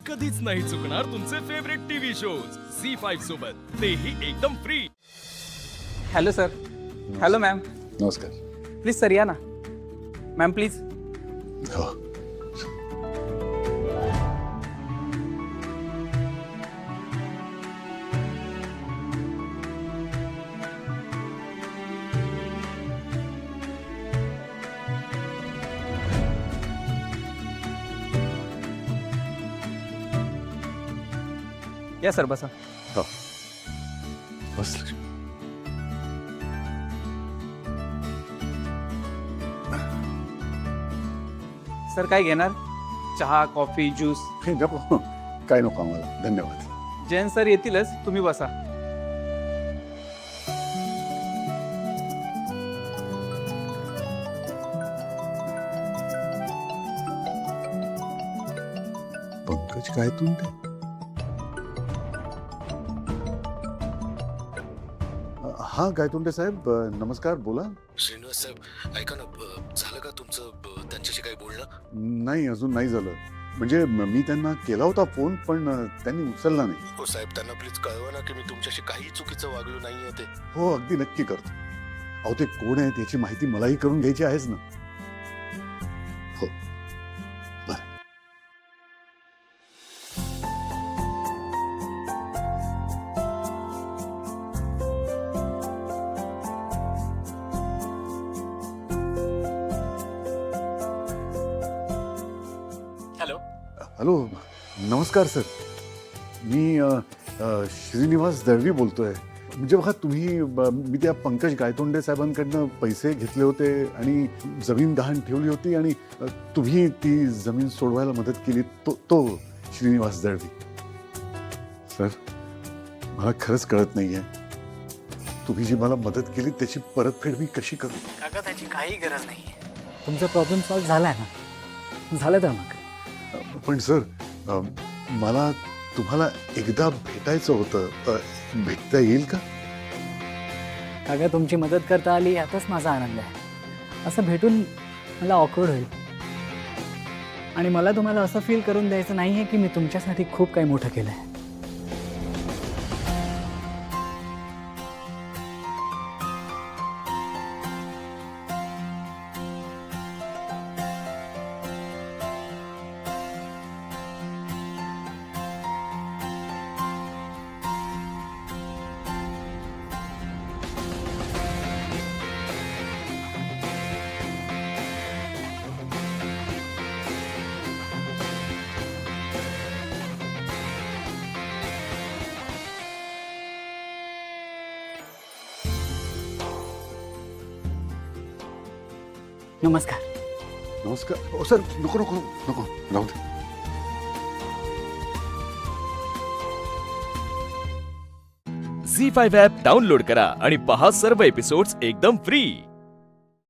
कधीच नाही चुकणार तुमचे फेवरेट टीव्ही शोज झी5 सोबत, तेही एकदम free. Hello sir. Hello ma'am. नमस्कार. प्लीज सर या ना. Ma'am please. हो. या सर बसा. हो. बस लक्ष्मी. सर काय घेणार? चहा, कॉफी, ज्यूस? हे नको, काय नको आम्हाला, धन्यवाद. जयंत सर येतीलच, तुम्ही बसा. पंकज काय तुमचे? हा गायतोंडे साहेब, नमस्कार, बोला. श्रीनिवास साहेब ऐका ना, झालं का तुमचं त्यांच्याशी काही बोलणं? नाही, अजून नाही झालं. म्हणजे मी त्यांना केला होता फोन, पण त्यांनी उचलला नाही. हो साहेब, त्यांना प्लीज कळवा ना की मी तुमच्याशी काही चुकीचं वागलो नाहीये ते. हो, अगदी नक्की करतो. अहो, ते कोण आहे त्याची माहिती मलाही करून घ्यायची आहेच ना. हो, बरं. हॅलो. हॅलो, नमस्कार सर. मी श्रीनिवास दळवी बोलतोय. म्हणजे बघा, मी त्या पंकज गायतोंडे साहेबांकडनं पैसे घेतले होते आणि जमीन गहाण ठेवली होती, आणि तुम्ही ती जमीन सोडवायला मदत केली. तो श्रीनिवास दळवी. सर, मला खरंच कळत नाहीये, तुम्ही जी मला मदत केली त्याची परतफेड मी कशी करू. काका त्याची काही गरज नाही. तुमचा प्रॉब्लेम सॉल्व्ह झाला आहे ना? झालं तर मग. पण सर, मला तुम्हाला एकदा भेटायचं होतं. भेटता येईल का? काका तुमची मदत करता आली यातच माझा आनंद आहे. असं भेटून मला ऑकवर्ड होईल, आणि मला तुम्हाला असं फील करून द्यायचं नाही आहे की मी तुमच्यासाठी खूप काही मोठं केलं आहे. नमस्कार. नमस्कार. हो सर, नको नको नको, राहू दे. झी5 ॲप डाउनलोड करा आणि पहा सर्व एपिसोड्स एकदम फ्री.